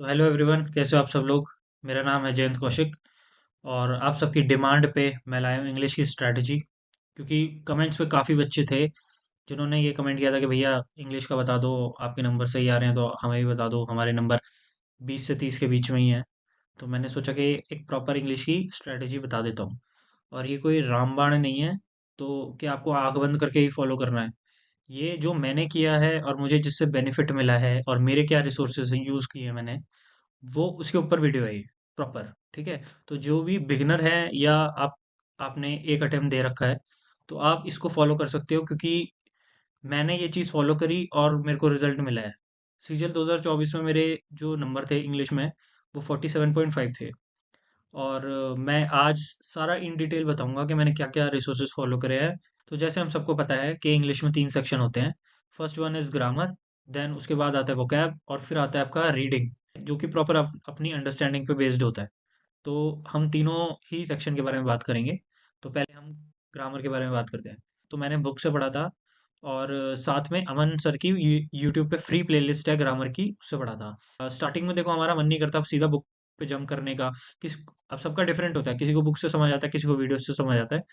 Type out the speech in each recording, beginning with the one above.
तो hello everyone, कैसे हो आप सब लोग। मेरा नाम है जयंत कौशिक और आप सबकी डिमांड पे मैं लाया हूँ इंग्लिश की स्ट्रैटेजी। क्योंकि कमेंट्स पे काफ़ी बच्चे थे जिन्होंने ये कमेंट किया था कि भैया इंग्लिश का बता दो, आपके नंबर सही आ रहे हैं तो हमें भी बता दो, हमारे नंबर 20 से 30 के बीच में ही हैं। तो मैंने सोचा कि एक प्रॉपर इंग्लिश की स्ट्रैटेजी बता देता हूँ। और ये कोई रामबाण नहीं है, तो कि आपको आंख बंद करके ही फॉलो करना है। ये जो मैंने किया है और मुझे जिससे बेनिफिट मिला है और मेरे क्या रिसोर्सेज यूज़ किए हैं मैंने, वो उसके ऊपर वीडियो है ये प्रॉपर। ठीक है। तो जो भी बिगिनर है या आपने एक अटेम्प्ट दे रखा है, तो आप इसको फॉलो कर सकते हो, क्योंकि मैंने ये चीज़ फॉलो करी और मेरे को रिजल्ट मिला है। सीजीएल 2024 में मेरे जो नंबर थे इंग्लिश में, वो 47.5 थे। और मैं आज सारा इन डिटेल बताऊंगा कि मैंने क्या क्या रिसोर्सेज फॉलो करे हैं। तो जैसे हम सबको पता है कि इंग्लिश में 3 सेक्शन होते हैं। First one is grammar, then उसके बाद आता है वोकैब और फिर आता है आपका रीडिंग, जो कि प्रॉपर अपनी अंडरस्टैंडिंग पे बेस्ड होता है। तो हम तीनों ही सेक्शन के बारे में बात करेंगे। तो पहले हम ग्रामर के बारे में बात करते हैं। तो मैंने बुक से पढ़ा था और साथ में अमन सर की यूट्यूब पे फ्री प्लेलिस्ट है ग्रामर की, उससे पढ़ा था। स्टार्टिंग में देखो हमारा मन नहीं करता सीधा बुक पे जंप करने का। किस अब सबका डिफरेंट होता है, किसी को बुक से समझ आता है, किसी को वीडियो से समझ आता है।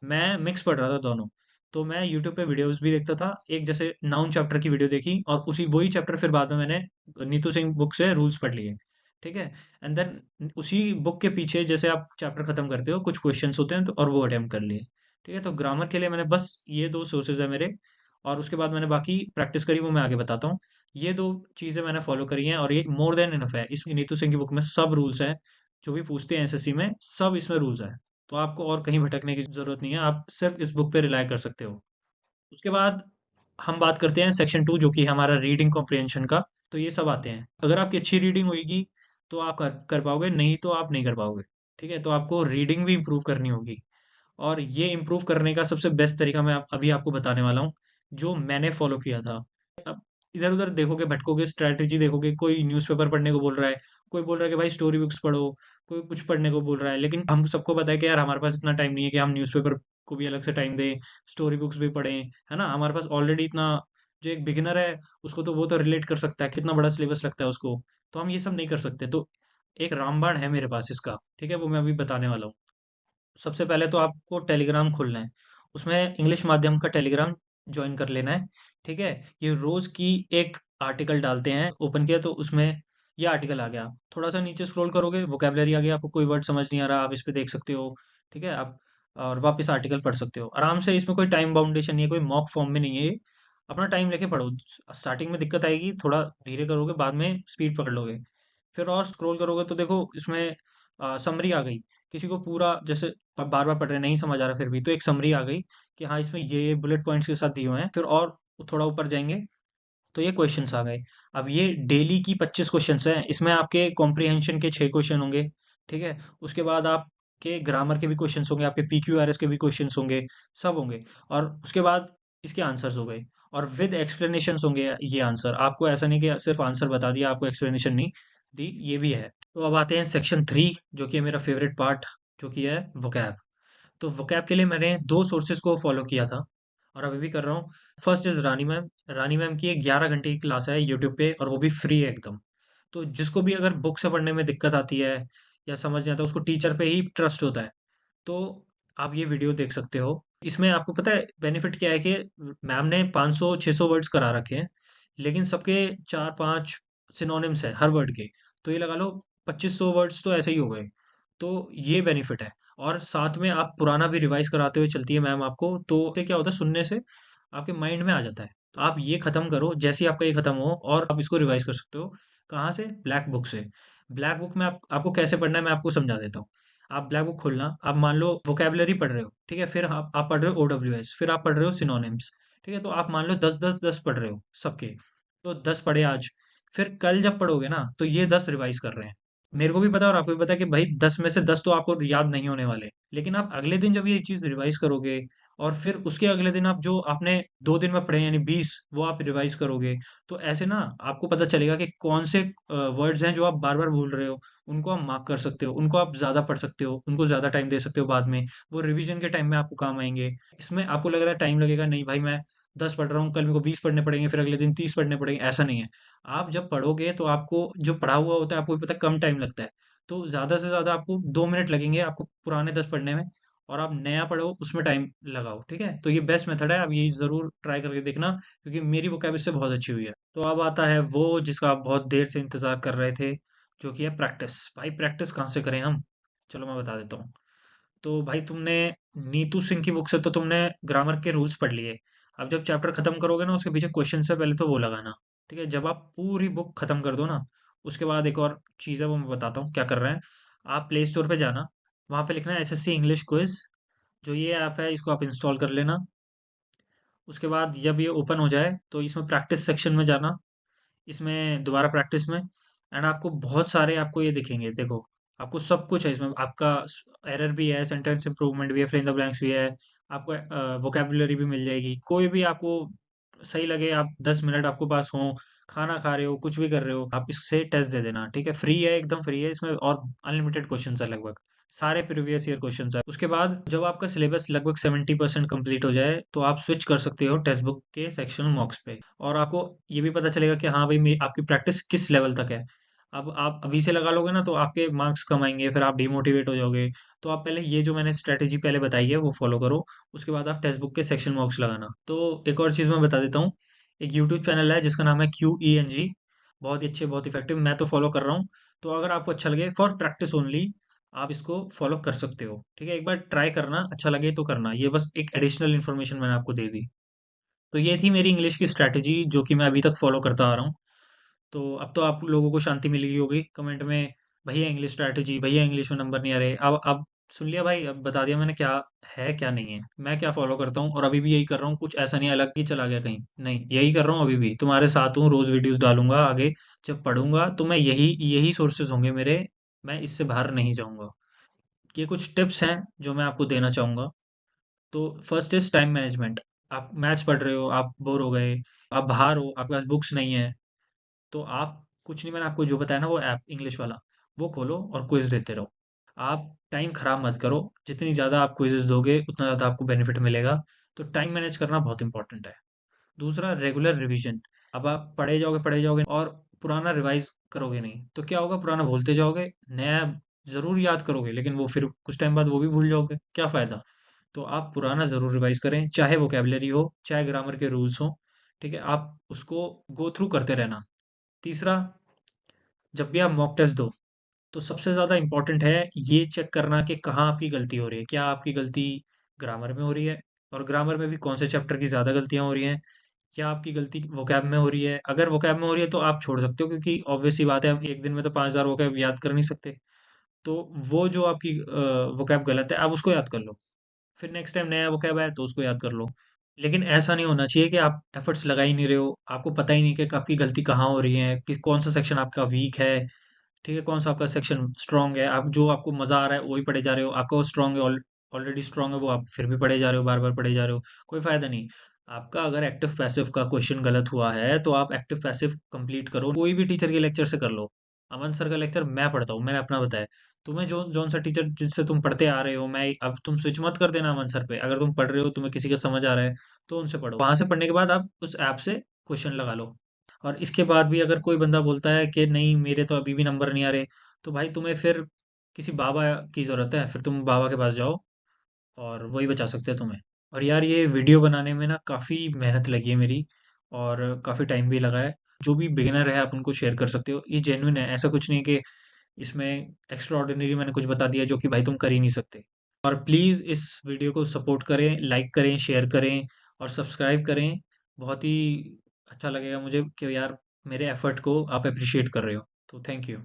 मैं मिक्स पढ़ रहा था दोनों। तो मैं यूट्यूब पे वीडियोस भी देखता था, एक जैसे नाउन चैप्टर की वीडियो देखी और उसी वही चैप्टर फिर बाद में मैंने नीतू सिंह बुक से रूल्स पढ़ लिए। ठीक है। एंड देन उसी बुक के पीछे जैसे आप चैप्टर खत्म करते हो कुछ क्वेश्चंस होते हैं, तो और वो अटेम्प्ट कर लिए। ठीक है। तो ग्रामर के लिए मैंने बस ये दो सोर्सेज है मेरे, और उसके बाद मैंने बाकी प्रैक्टिस करी, वो मैं आगे बताता हूँ। ये दो चीजें मैंने फॉलो करी हैं और ये मोर देन इनफ है। इस नीतू सिंह की बुक में सब रूल्स हैं, जो भी पूछते हैं एसएससी में सब इसमें रूल्स है। तो आपको और कहीं भटकने की जरूरत नहीं है, आप सिर्फ इस बुक पे रिलाय कर सकते हो। उसके बाद हम बात करते हैं सेक्शन 2, जो कि हमारा रीडिंग कॉम्प्रिहेंशन का। तो ये सब आते हैं, अगर आपकी अच्छी रीडिंग होगी तो आप कर पाओगे, नहीं तो आप नहीं कर पाओगे। ठीक है। तो आपको रीडिंग भी इम्प्रूव करनी होगी, और ये इम्प्रूव करने का सबसे बेस्ट तरीका मैं अभी आपको बताने वाला हूँ, जो मैंने फॉलो किया था। अब इधर उधर देखोगे, भटकोगे, स्ट्रैटेजी देखोगे, कोई न्यूज़पेपर पढ़ने को बोल रहा है, कोई बोल रहा है कि भाई स्टोरी बुक्स पढ़ो, कोई कुछ पढ़ने को बोल रहा है। लेकिन हम सबको पता है कि यार हमारे पास इतना टाइम नहीं है कि हम न्यूज़पेपर को भी अलग से टाइम दें, स्टोरी बुक्स भी पढ़ें। है ना, हमारे पास ऑलरेडी इतना, जो एक बिगिनर है उसको तो वो तो रिलेट कर सकता है, कितना बड़ा सिलेबस लगता है उसको। तो हम ये सब नहीं कर सकते। तो एक रामबाण है मेरे पास इसका। ठीक है, वो मैं अभी बताने वाला हूँ। सबसे पहले तो आपको टेलीग्राम खोलना है, उसमें इंग्लिश माध्यम का टेलीग्राम ज्वाइन कर लेना है। ठीक है। ये रोज की एक आर्टिकल डालते हैं, ओपन किया तो उसमें ये आर्टिकल आ गया। थोड़ा सा नीचे स्क्रॉल करोगे, वोकेबलरी आ गया, आपको कोई वर्ड समझ नहीं आ रहा आप इस पे देख सकते हो। ठीक है। आप और वापस आर्टिकल पढ़ सकते हो आराम से, इसमें कोई टाइम बाउंडेशन नहीं है, कोई मॉक फॉर्म में नहीं है ये। अपना टाइम लेके पढ़ो। स्टार्टिंग में दिक्कत आएगी, थोड़ा धीरे करोगे, बाद में स्पीड पकड़ लोगे। फिर और स्क्रॉल करोगे तो देखो इसमें समरी आ गई। किसी को पूरा जैसे बार बार पढ़ रहे नहीं समझ आ रहा, फिर भी तो एक समरी आ गई कि हाँ इसमें ये बुलेट पॉइंट्स के साथ दिए हुए हैं। फिर और थोड़ा ऊपर जाएंगे तो ये क्वेश्चंस आ गए। अब ये डेली की 25 क्वेश्चंस हैं, इसमें आपके कॉम्प्रिहेंशन के 6 क्वेश्चन होंगे। ठीक है। उसके बाद आपके ग्रामर के भी क्वेश्चंस होंगे, आपके पीक्यूआरएस के भी क्वेश्चंस होंगे, सब होंगे। और उसके बाद इसके आंसर्स हो गए, और विद एक्सप्लेनेशंस होंगे। ये आंसर आपको ऐसा नहीं कि सिर्फ आंसर बता दिया, आपको एक्सप्लेनेशन नहीं दी, ये भी है। तो अब आते हैं सेक्शन 3, जो कि है मेरा फेवरेट पार्ट, जो कि है वोकैब। तो वोकैब के लिए मैंने दो सोर्सेज को फॉलो किया था और अभी भी कर रहा हूँ। First is Rani ma'am. Rani ma'am की एक 11 घंटे की क्लास है यूट्यूब पे, और वो भी फ्री है एकदम। तो जिसको भी अगर बुक से पढ़ने में दिक्कत आती है या समझ नहीं आता, उसको टीचर पे ही ट्रस्ट होता है, तो आप ये वीडियो देख सकते हो। इसमें आपको पता है बेनिफिट क्या है, कि मैम ने 500-600 वर्ड्स करा रखे हैं, लेकिन सबके 4-5 सिनोनिम्स है हर वर्ड के। तो ये लगा लो 2500 वर्ड्स तो ऐसे ही हो गए। तो ये बेनिफिट है। और साथ में आप पुराना भी रिवाइज कराते हुए चलती है मैम आपको, तो उससे क्या होता है, सुनने से आपके माइंड में आ जाता है। तो आप ये खत्म करो, जैसे ही आपका ये खत्म हो और आप इसको रिवाइज कर सकते हो। कहाँ से? ब्लैक बुक से। ब्लैक बुक में आपको कैसे पढ़ना है मैं आपको समझा देता हूँ। आप ब्लैक बुक खोलना, आप मान लो वोकेबलरी पढ़ रहे हो, ठीक है, फिर आप पढ़ रहे हो ओडब्ल्यूएस, फिर आप पढ़ रहे हो सिनोनिम्स। ठीक है। तो आप मान लो 10-10-10 पढ़ रहे हो सबके। तो 10 पढ़े आज, फिर कल जब पढ़ोगे ना तो ये 10 रिवाइज कर रहे हैं। मेरे को भी पता है और आपको भी पता है कि भाई 10 में से 10 तो आपको याद नहीं होने वाले, लेकिन आप अगले दिन जब ये चीज रिवाइज करोगे, और फिर उसके अगले दिन आप जो आपने 2 दिन में पढ़े यानी 20 वो आप रिवाइज करोगे, तो ऐसे ना आपको पता चलेगा कि कौन से वर्ड्स हैं जो आप बार बार भूल रहे हो। उनको आप मार्क कर सकते हो, उनको आप ज्यादा पढ़ सकते हो, उनको ज्यादा टाइम दे सकते हो बाद में, वो रिवीजन के टाइम में आपको काम आएंगे। इसमें आपको लग रहा है टाइम लगेगा, नहीं भाई मैं 10 पढ़ रहा हूँ, कल मेरे को 20 पढ़ने पड़ेंगे, फिर अगले दिन 30 पढ़ने पड़ेंगे, ऐसा नहीं है। आप जब पढ़ोगे तो आपको जो पढ़ा हुआ होता है, आपको भी पता है कम टाइम लगता है। तो ज़्यादा से ज़्यादा आपको 2 मिनट लगेंगे आपको पुराने 10 पढ़ने में, और आप नया पढ़ो उसमें टाइम लगाओ, ठीक है? तो ये बेस्ट मेथड है, आप ये ज़रूर ट्राई करके देखना, क्योंकि मेरी वोकैब इससे बहुत अच्छी हुई है। तो अब आता है वो जिसका आप बहुत देर से इंतज़ार कर रहे थे, जो कि है प्रैक्टिस। भाई प्रैक्टिस कहाँ से करें हम? चलो मैं बता देता हूँ। तो भाई तुमने नीतू सिंह की बुक से तो तुमने ग्रामर के रूल्स पढ़ लिए। अब जब चैप्टर खत्म करोगे ना, उसके पीछे क्वेश्चन से पहले तो वो लगाना। ठीक है, जब आप पूरी बुक खत्म कर दो ना, उसके बाद एक और चीज़ है, वो मैं बताता हूँ क्या कर रहे हैं। आप प्ले स्टोर पे जाना, वहाँ पे लिखना है एसएससी इंग्लिश क्विज। जो ये ऐप है इसको आप इंस्टॉल कर लेना। उसके बाद जब ये ओपन हो जाए तो इसमें प्रैक्टिस सेक्शन में जाना, इसमें दोबारा प्रैक्टिस में, एंड आपको बहुत सारे आपको ये दिखेंगे, देखो आपको सब कुछ है इसमें। आपका एरर भी है, सेंटेंस इंप्रूवमेंट भी है, फिल इन द ब्लैंक्स भी है, आपको वोकेबुलरी भी मिल जाएगी। कोई भी आपको सही लगे, आप 10 मिनट आपके पास हो, खाना खा रहे हो, कुछ भी कर रहे हो, आप इससे टेस्ट दे देना, ठीक है? फ्री है, एकदम फ्री है इसमें, और अनलिमिटेड क्वेश्चन है लगभग, सारे प्रीवियस ईयर क्वेश्चन है। उसके बाद जब आपका सिलेबस लगभग 70% कंप्लीट हो जाए, तो आप स्विच कर सकते हो टेक्स्ट बुक के सेक्शनल मॉक्स पे, और आपको ये भी पता चलेगा कि हाँ भाई आपकी प्रैक्टिस किस लेवल तक है। अब आप अभी से लगा लोगे ना, तो आपके मार्क्स कम आएंगे, फिर आप डिमोटिवेट हो जाओगे। तो आप पहले ये जो मैंने स्ट्रेटेजी पहले बताई है वो फॉलो करो, उसके बाद आप टेक्स्ट बुक के सेक्शन मॉक्स लगाना। तो एक और चीज़ मैं बता देता हूँ, एक यूट्यूब चैनल है जिसका नाम है QENG, बहुत ही अच्छे, बहुत इफेक्टिव, मैं तो फॉलो कर रहा हूँ। तो अगर आपको अच्छा लगे, फॉर प्रैक्टिस ओनली, आप इसको फॉलो कर सकते हो, ठीक है? एक बार ट्राई करना, अच्छा लगे तो करना। ये बस एक एडिशनल इन्फॉर्मेशन मैंने आपको दे दी। तो ये थी मेरी इंग्लिश की स्ट्रैटेजी, जो कि मैं अभी तक फॉलो करता आ रहा हूँ। तो अब तो आप लोगों को शांति मिल गई होगी कमेंट में, भैया इंग्लिश स्ट्रैटेजी, भैया इंग्लिश में नंबर नहीं आ रहे। अब सुन लिया भाई, अब बता दिया मैंने क्या है क्या नहीं है, मैं क्या फॉलो करता हूँ, और अभी भी यही कर रहा हूँ। कुछ ऐसा नहीं अलग ही चला गया कहीं, नहीं, यही कर रहा हूँ, अभी भी तुम्हारे साथ हूँ, रोज वीडियोस डालूंगा आगे। जब पढ़ूंगा तो मैं यही यही सोर्सेज होंगे मेरे, मैं इससे बाहर नहीं जाऊंगा। ये कुछ टिप्स हैं जो मैं आपको देना चाहूंगा। तो फर्स्ट इज टाइम मैनेजमेंट। आप मैथ्स पढ़ रहे हो, आप बोर हो गए, आप बाहर हो, आपके पास बुक्स नहीं है, तो आप कुछ नहीं, मैंने आपको जो बताया ना वो ऐप इंग्लिश वाला, वो खोलो और क्विज देते रहो। आप टाइम खराब मत करो, जितनी ज़्यादा आप क्विज़ेस दोगे उतना ज़्यादा आपको बेनिफिट मिलेगा। तो टाइम मैनेज करना बहुत इंपॉर्टेंट है। दूसरा, रेगुलर रिवीजन। अब आप पढ़े जाओगे और पुराना रिवाइज करोगे नहीं, तो क्या होगा, पुराना भूलते जाओगे, नया ज़रूर याद करोगे, लेकिन वो फिर कुछ टाइम बाद वो भी भूल जाओगे, क्या फ़ायदा? तो आप पुराना ज़रूर रिवाइज करें, चाहे वोकेबलरी हो, चाहे ग्रामर के रूल्स हो, ठीक है? आप उसको गो थ्रू करते रहना। तीसरा, जब भी आप मॉक टेस्ट दो, तो सबसे ज़्यादा इम्पोर्टेंट है ये चेक करना कि कहाँ आपकी गलती हो रही है। क्या आपकी गलती ग्रामर में हो रही है, और ग्रामर में भी कौन से चैप्टर की ज़्यादा गलतियाँ हो रही हैं? क्या आपकी गलती वोकैब में हो रही है? अगर वोकैब में हो रही है तो आप छोड़ सकते हो, क्योंकि ऑब्वियस सी बात है, आप एक दिन में तो 5000 वोकैब याद कर नहीं सकते। तो वो जो आपकी वोकैब गलत है, आप उसको याद कर लो, फिर नेक्स्ट टाइम नया वोकैब आए तो उसको याद कर लो। लेकिन ऐसा नहीं होना चाहिए कि आप एफर्ट्स लगा ही नहीं रहे हो, आपको पता ही नहीं कि आपकी गलती कहाँ हो रही है, कि कौन सा सेक्शन आपका वीक है, ठीक है? कौन सा आपका सेक्शन स्ट्रांग है, आप जो आपको मजा आ रहा है वही पढ़े जा रहे हो, आपका वो स्ट्रांग है, ऑलरेडी स्ट्रांग है वो, आप फिर भी पढ़े जा रहे हो, बार बार पढ़े जा रहे हो, कोई फायदा नहीं। आपका अगर एक्टिव पैसिव का क्वेश्चन गलत हुआ है, तो आप एक्टिव पैसिव कंप्लीट करो, कोई भी टीचर के लेक्चर से कर लो। अमन सर का लेक्चर मैं पढ़ता हूँ, मैंने अपना बताया। तुम्हें जो जौन सा टीचर जिससे तुम पढ़ते आ रहे हो, मैं अब तुम स्विच मत कर देना अमन सर पे। अगर तुम पढ़ रहे हो, तुम्हें किसी का समझ आ रहा है, तो उनसे पढ़ो, वहां से पढ़ने के बाद आप उस ऐप से क्वेश्चन लगा लो। और इसके बाद भी अगर कोई बंदा बोलता है कि नहीं मेरे तो अभी भी नंबर नहीं आ रहे, तो भाई तुम्हें फिर किसी बाबा की ज़रूरत है, फिर तुम बाबा के पास जाओ, और वही बचा सकते हैं तुम्हें। और यार ये वीडियो बनाने में ना काफ़ी मेहनत लगी है मेरी, और काफ़ी टाइम भी लगा है। जो भी बिगिनर है आप उनको शेयर कर सकते हो, ये जेन्युइन है, ऐसा कुछ नहीं है कि इसमें एक्स्ट्रा ऑर्डिनरी मैंने कुछ बता दिया जो कि भाई तुम कर ही नहीं सकते। और प्लीज़ इस वीडियो को सपोर्ट करें, लाइक करें, शेयर करें, और सब्सक्राइब करें। बहुत ही अच्छा लगेगा मुझे कि यार मेरे एफर्ट को आप अप्रिशिएट कर रहे हो। तो थैंक यू।